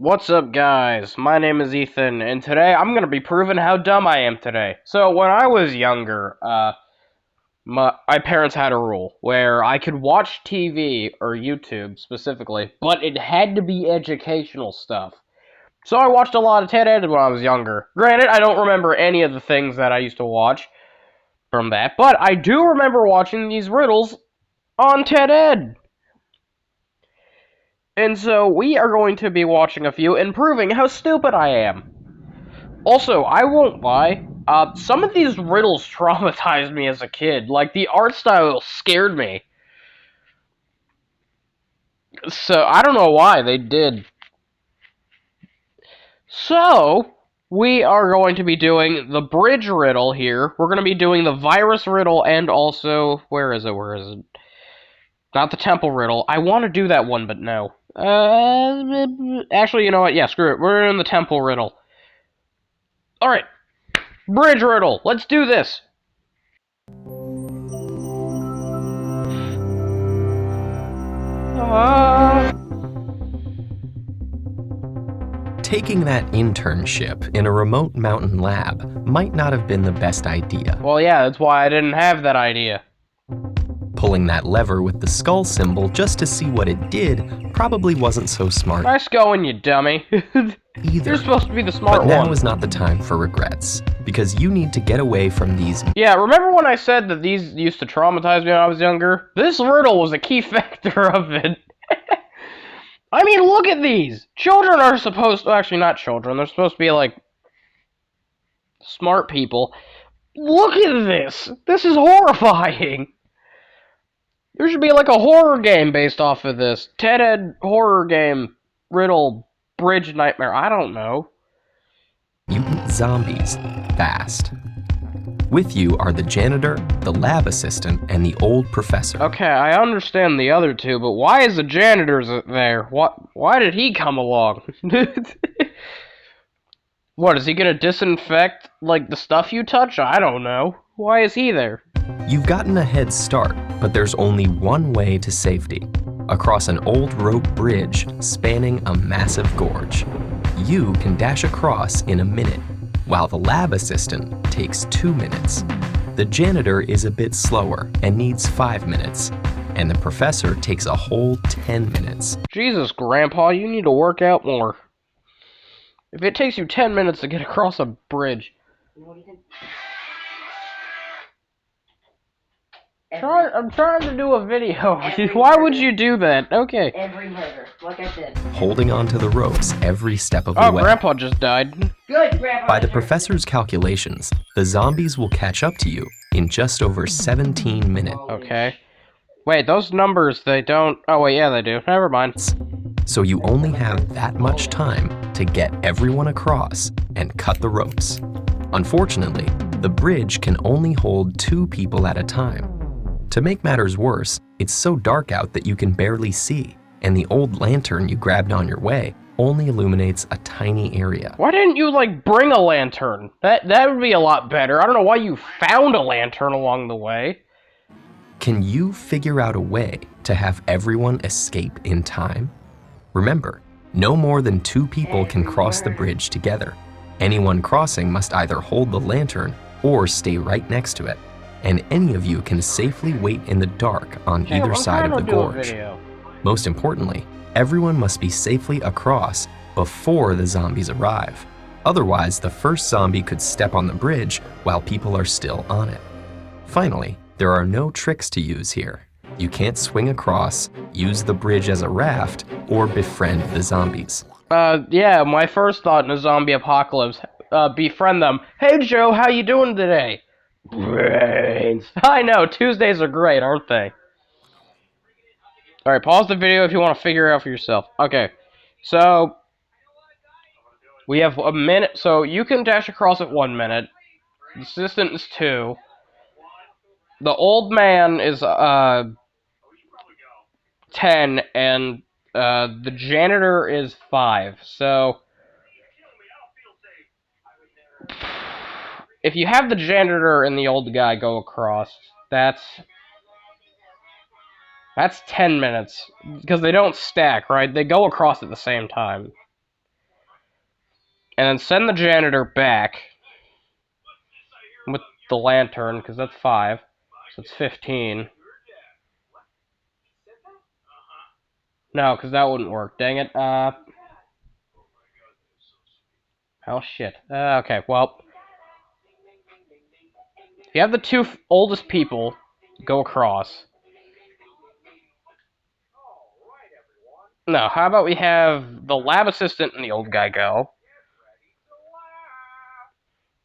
What's up, guys? My name is Ethan, and today I'm gonna be proving how dumb I am today. So, when I was younger, my parents had a rule where I could watch TV, or YouTube specifically, but it had to be educational stuff. So I watched a lot of Ted Ed when I was younger. Granted, I don't remember any of the things that I used to watch from that, but I do remember watching these riddles on Ted Ed. And so we are going to be watching a few and proving how stupid I am. Also, I won't lie, some of these riddles traumatized me as a kid. Like, the art style scared me. So, I don't know why they did. So, we are going to be doing the bridge riddle here. We're going to be doing the virus riddle and also... Where is it? Not the temple riddle. I want to do that one, but no. Actually, you know what? Yeah, screw it. We're in the temple riddle. Alright. Bridge riddle. Let's do this. Taking that internship in a remote mountain lab might not have been the best idea. Well, yeah, that's why I didn't have that idea. Pulling that lever with the skull symbol just to see what it did probably wasn't so smart Nice going, you dummy. either. You're supposed to be the smart But one. now is not the time for regrets, because you need to get away from these. Yeah, remember when I said that these used to traumatize me when I was younger? This riddle was a key factor of it. I mean, look at these! Children are supposed to... Actually, not children. They're supposed to be, like, smart people. Look at this! This is horrifying! There should be, like, a horror game based off of this. Ted Ed horror game. Riddle. Bridge nightmare. I don't know. Mutant zombies fast. With you are the janitor, the lab assistant, and the old professor. Okay, I understand the other two, but why is the janitor there? Why did he come along? What, is he gonna disinfect, like, the stuff you touch? I don't know. Why is he there? You've gotten a head start, but there's only one way to safety. Across an old rope bridge spanning a massive gorge. You can dash across in a minute, while the lab assistant takes 2 minutes. The janitor is a bit slower and needs 5 minutes, and the professor takes a whole 10 minutes. Jesus, Grandpa, you need to work out more. If it takes you 10 minutes to get across a bridge... I'm trying to do a video. Why would you do that? Okay. Every murder, like I said. Holding onto the ropes every step of the Oh, way. Grandpa just died. Good, Grandpa. By the professor's calculations, the zombies will catch up to you in just over 17 minutes. Okay. Wait, those numbers, they don't... Oh, wait, yeah, they do. Never mind. So you only have that much time to get everyone across and cut the ropes. Unfortunately, the bridge can only hold 2 people at a time. To make matters worse, it's so dark out that you can barely see, and the old lantern you grabbed on your way only illuminates a tiny area. Why didn't you, like, bring a lantern? That would be a lot better. I don't know why you found a lantern along the way. Can you figure out a way to have everyone escape in time? Remember, no more than 2 people can cross the bridge together. Anyone crossing must either hold the lantern or stay right next to it. And any of you can safely wait in the dark on either side of the gorge. Most importantly, everyone must be safely across before the zombies arrive. Otherwise, the first zombie could step on the bridge while people are still on it. Finally, there are no tricks to use here. You can't swing across, use the bridge as a raft, or befriend the zombies. Yeah, my first thought in a zombie apocalypse, befriend them. Hey, Joe, how you doing today? Brains. I know, Tuesdays are great, aren't they? Alright, pause the video if you want to figure it out for yourself. Okay, so... we have a minute, so you can dash across at 1 minute. The assistant is 2. The old man is, 10, and, the janitor is 5, so... if you have the janitor and the old guy go across, that's 10 minutes. Because they don't stack, right? They go across at the same time. and then send the janitor back with the lantern, because that's 5. So it's 15. No, because that wouldn't work. Dang it. Oh, shit. Okay, well. You have the 2 oldest people go across. No, how about we have the lab assistant and the old guy go?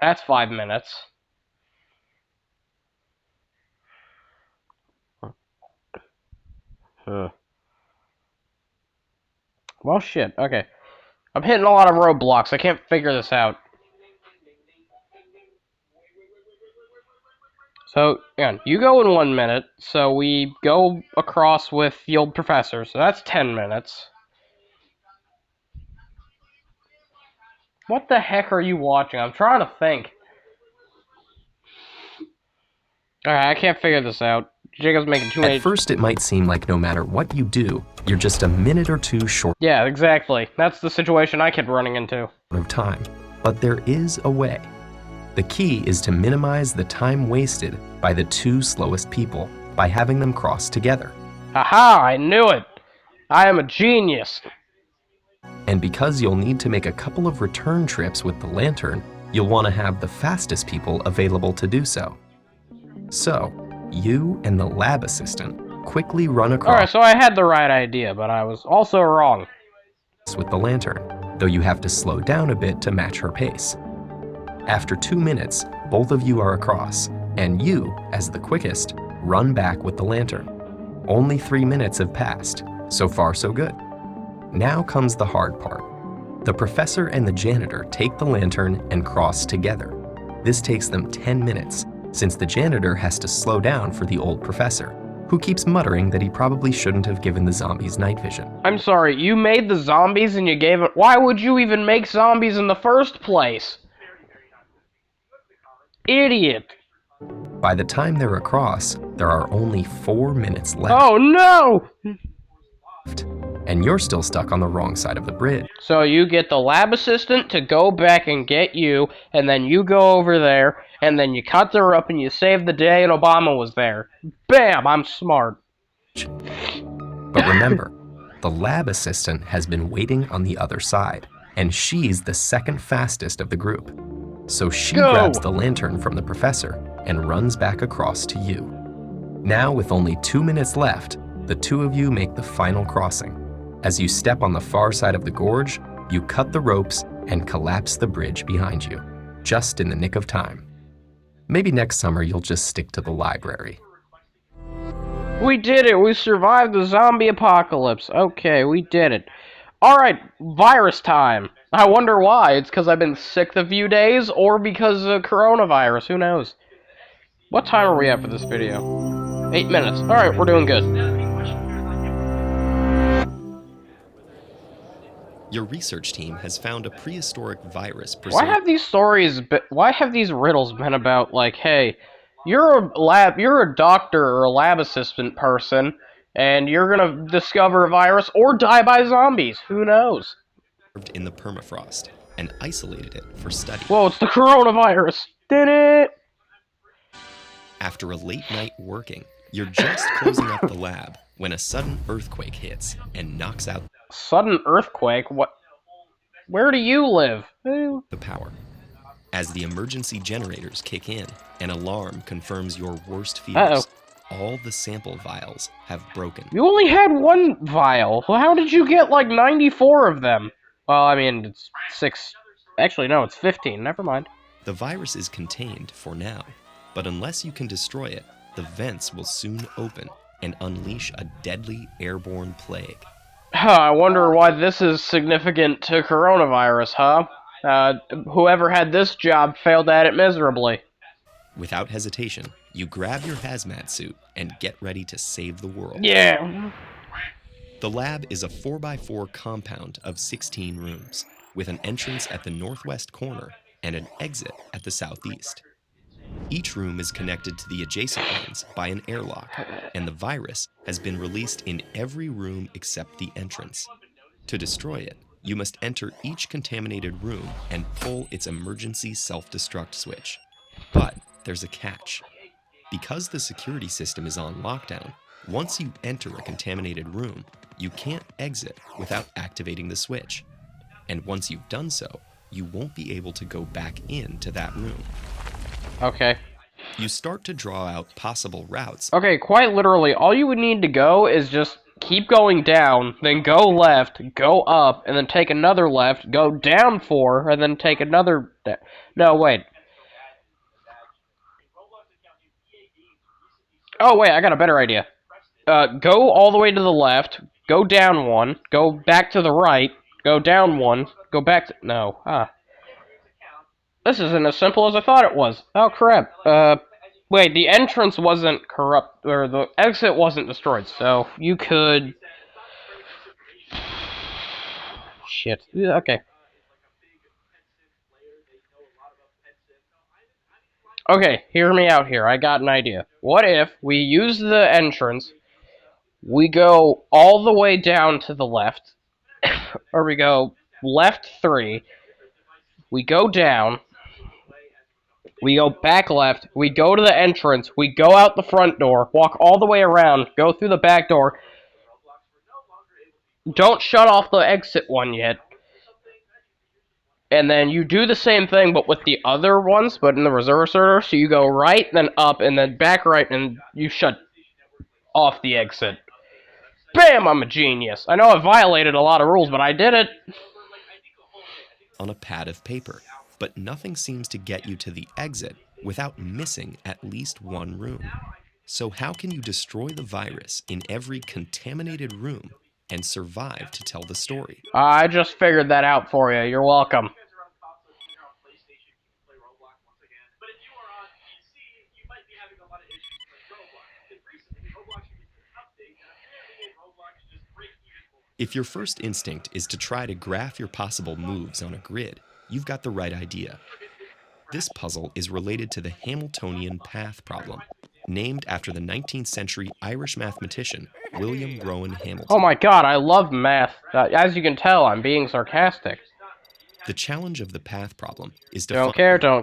That's 5 minutes. Huh. Well, shit. Okay. I'm hitting a lot of roadblocks. I can't figure this out. So, again, you go in 1 minute, so we go across with the old professor, so that's 10 minutes. What the heck are you watching? I'm trying to think. Alright, I can't figure this out. Jacob's making too many... At first, it might seem like no matter what you do, you're just a minute or two short Yeah, exactly. That's the situation I kept running into. of time. But there is a way. The key is to minimize the time wasted by the 2 slowest people by having them cross together. Haha, I knew it! I am a genius! And because you'll need to make a couple of return trips with the lantern, you'll want to have the fastest people available to do so. So, you and the lab assistant quickly run Alright, across so I had the right idea, but I was also wrong. with the lantern, though you have to slow down a bit to match her pace. After 2 minutes, both of you are across, and you, as the quickest, run back with the lantern. Only 3 minutes have passed. So far, so good. Now comes the hard part. The professor and the janitor take the lantern and cross together. This takes them 10 minutes, since the janitor has to slow down for the old professor, who keeps muttering that he probably shouldn't have given the zombies night vision. I'm sorry, you made the zombies and you gave it... Why would you even make zombies in the first place? Idiot! By the time they're across, there are only 4 minutes left, Oh no! and you're still stuck on the wrong side of the bridge. So you get the lab assistant to go back and get you, and then you go over there, and then you cut her up and you save the day and Obama was there. Bam! I'm smart. But remember, the lab assistant has been waiting on the other side, and she's the second fastest of the group. So she Go! grabs the lantern from the professor and runs back across to you. Now, with only 2 minutes left, the 2 of you make the final crossing. As you step on the far side of the gorge, you cut the ropes and collapse the bridge behind you, just in the nick of time. Maybe next summer you'll just stick to the library. We did it! We survived the zombie apocalypse. Okay, we did it. Alright, virus time. I wonder why. It's because I've been sick a few days, or because of coronavirus. Who knows? What time are we at for this video? 8 minutes. Alright, we're doing good. Your research team has found a prehistoric virus Why have these stories why have these riddles been about, like, hey, you're a doctor or a lab assistant person, and you're gonna discover a virus or die by zombies? Who knows? in the permafrost and isolated it for study. Whoa, it's the coronavirus! Did it! After a late night working, you're just closing up the lab when a sudden earthquake hits and knocks out Sudden earthquake? What? Where do you live? the power. As the emergency generators kick in, an alarm confirms your worst fears. All the sample vials have broken. You only had 1 vial. Well, how did you get, like, 94 of them? Well, I mean, it's 6... Actually, no, it's 15. Never mind. The virus is contained for now, but unless you can destroy it, the vents will soon open and unleash a deadly airborne plague. I wonder why this is significant to coronavirus, huh? Whoever had this job failed at it miserably. Without hesitation, you grab your hazmat suit and get ready to save the world. Yeah. The lab is a 4x4 compound of 16 rooms, with an entrance at the northwest corner and an exit at the southeast. Each room is connected to the adjacent ones by an airlock, and the virus has been released in every room except the entrance. To destroy it, you must enter each contaminated room and pull its emergency self-destruct switch. But there's a catch. Because the security system is on lockdown, once you enter a contaminated room, you can't exit without activating the switch. And once you've done so, you won't be able to go back into that room. Okay. You start to draw out possible routes. Okay, quite literally, all you would need to go is just keep going down, then go left, go up, and then take another left, go down 4, and then take another... No, wait. Oh, wait, I got a better idea. Go all the way to the left, go down 1, go back to the right, go down 1, go back to... No, This isn't as simple as I thought it was. Oh, crap. Wait, the entrance wasn't corrupt, or the exit wasn't destroyed, so you could... Shit. Okay. Okay, hear me out here. I got an idea. What if we use the entrance, we go all the way down to the left, or we go left 3, we go down, we go back left, we go to the entrance, we go out the front door, walk all the way around, go through the back door. Don't shut off the exit one yet. And then you do the same thing, but with the other ones, but in the reserve order. So you go right, then up, and then back right, and you shut off the exit. Bam! I'm a genius. I know I violated a lot of rules, but I did it. On a pad of paper, but nothing seems to get you to the exit without missing at least one room. So how can you destroy the virus in every contaminated room and survive to tell the story? I just figured that out for you. You're welcome. If your first instinct is to try to graph your possible moves on a grid, you've got the right idea. This puzzle is related to the Hamiltonian path problem, named after the 19th century Irish mathematician William Rowan Hamilton. Oh my god, I love math. As you can tell, I'm being sarcastic. The challenge of the path problem is to Don't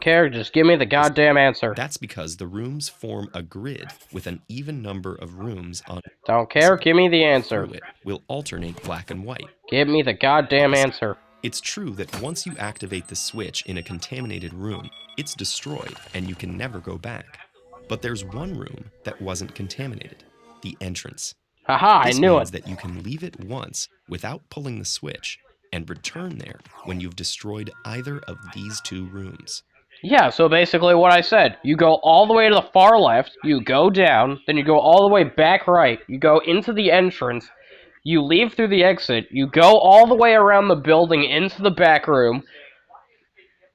care, just give me the goddamn answer. That's because the rooms form a grid with an even number of rooms on... Don't care, give me the answer. Through it will alternate black and white. Give me the goddamn answer. It's true that once you activate the switch in a contaminated room, it's destroyed and you can never go back. But there's one room that wasn't contaminated, the entrance. Haha, I knew it. This means that you can leave it once without pulling the switch and return there when you've destroyed either of these two rooms. Yeah, so basically what I said. You go all the way to the far left, you go down, then you go all the way back right, you go into the entrance, you leave through the exit, you go all the way around the building into the back room,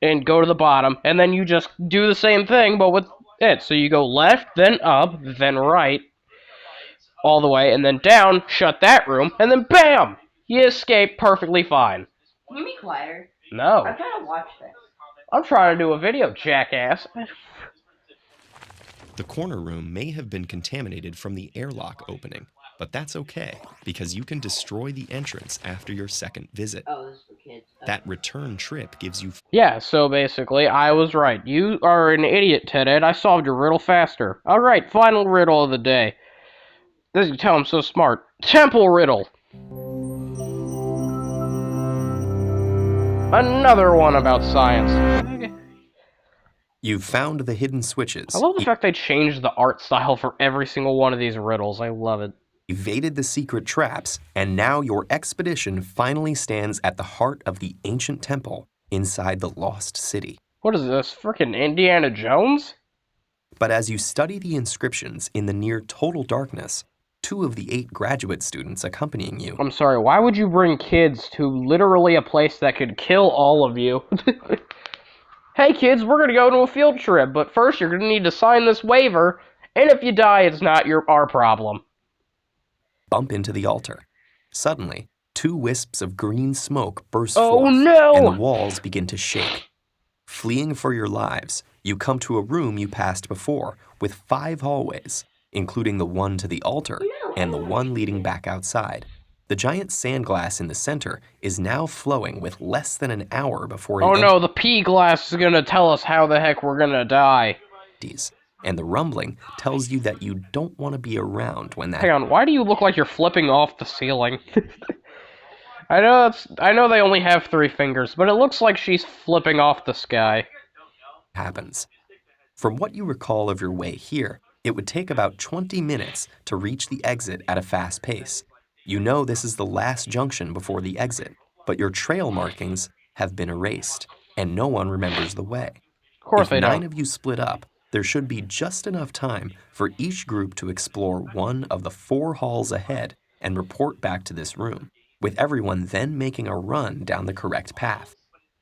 and go to the bottom, and then you just do the same thing, but with it. So you go left, then up, then right, all the way, and then down, shut that room, and then BAM! You escape perfectly fine. Can you be quieter? No. I'm trying to watch this. I'm trying to do a video, jackass. The corner room may have been contaminated from the airlock opening, but that's okay, because you can destroy the entrance after your second visit. Oh, this is for kids. That return trip gives you... Yeah, so basically, I was right. You are an idiot, Ted Ed. I solved your riddle faster. Alright, final riddle of the day. This you tell I'm so smart. Temple riddle. Another one about science. You've found the hidden switches. I love the fact they changed the art style for every single one of these riddles. I love it. Evaded the secret traps, and now your expedition finally stands at the heart of the ancient temple inside the lost city. What is this, frickin' Indiana Jones? But as you study the inscriptions in the near total darkness, 2 of the 8 graduate students accompanying you... I'm sorry, why would you bring kids to literally a place that could kill all of you? Hey kids, we're gonna go to a field trip, but first you're gonna need to sign this waiver, and if you die, it's not our problem. Bump into the altar. Suddenly, 2 wisps of green smoke burst Oh forth, no! and the walls begin to shake. Fleeing for your lives, you come to a room you passed before, with 5 hallways, including the one to the altar and the one leading back outside. The giant sandglass in the center is now flowing with less than an hour before it Oh no, the pea glass is gonna tell us how the heck we're gonna die. empties, and the rumbling tells you that you don't want to be around when that Hang on, why do you look like you're flipping off the ceiling? I know they only have 3 fingers, but it looks like she's flipping off the sky. happens. From what you recall of your way here, it would take about 20 minutes to reach the exit at a fast pace. You know this is the last junction before the exit, but your trail markings have been erased, and no one remembers the way. Of course If they 9 don't. of you split up, there should be just enough time for each group to explore one of the 4 halls ahead and report back to this room, with everyone then making a run down the correct path.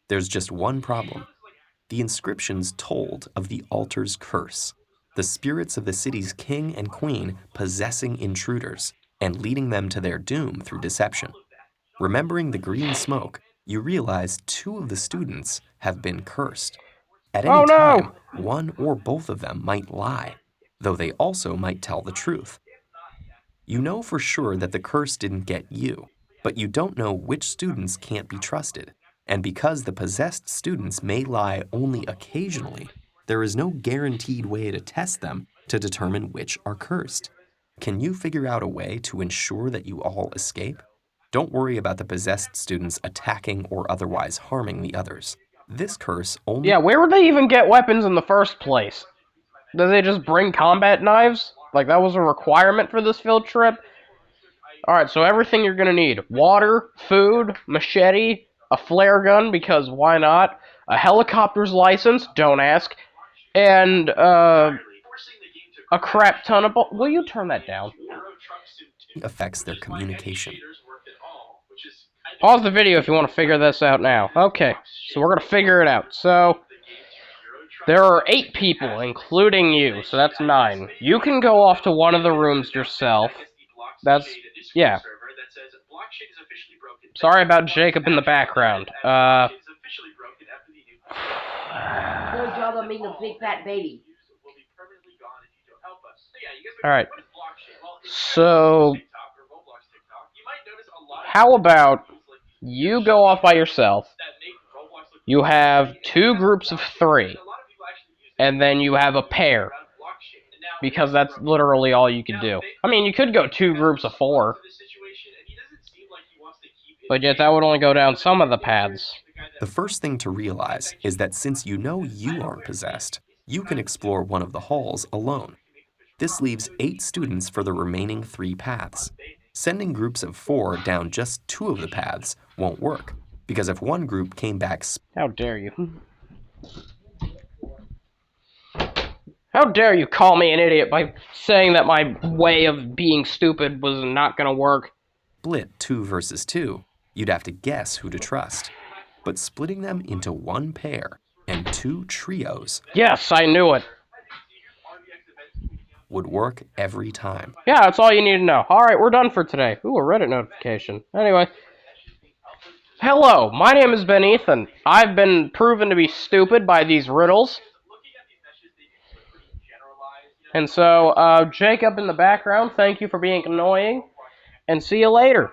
There's just one problem. The inscriptions told of the altar's curse, the spirits of the city's king and queen possessing intruders and leading them to their doom through deception. Remembering the green smoke, you realize 2 of the students have been cursed. At any Oh time, no! one or both of them might lie, though they also might tell the truth. You know for sure that the curse didn't get you, but you don't know which students can't be trusted. And because the possessed students may lie only occasionally, there is no guaranteed way to test them to determine which are cursed. Can you figure out a way to ensure that you all escape? Don't worry about the possessed students attacking or otherwise harming the others. This curse only Yeah, where would they even get weapons in the first place? Did they just bring combat knives? Like, that was a requirement for this field trip? Alright, so everything you're gonna need. Water, food, machete, a flare gun, because why not? A helicopter's license, don't ask. And, a crap ton of... Will you turn that down? affects their communication. Pause the video if you want to figure this out now. Okay, so we're gonna figure it out. So, there are 8 people, including you, so that's 9. You can go off to one of the rooms yourself. Yeah. Sorry about Jacob in the background. Good job on being a big fat baby. Alright. So, how about you go off by yourself, you have 2 groups of 3, and then you have a pair, because that's literally all you can do. I mean, you could go 2 groups of 4, but yet that would only go down some of the paths. The first thing to realize is that since you know you aren't possessed, you can explore one of the halls alone. This leaves 8 students for the remaining 3 paths. Sending groups of 4 down just 2 of the paths won't work, because if one group came back How dare you? How dare you call me an idiot by saying that my way of being stupid was not gonna work? split 2 versus 2, you'd have to guess who to trust. But splitting them into 1 pair and 2 trios Yes, I knew it. would work every time. Yeah, that's all you need to know. Alright, we're done for today. Ooh, a Reddit notification. Anyway. Hello, my name has been Ethan. I've been proven to be stupid by these riddles. And so, Jacob in the background, thank you for being annoying. And see you later.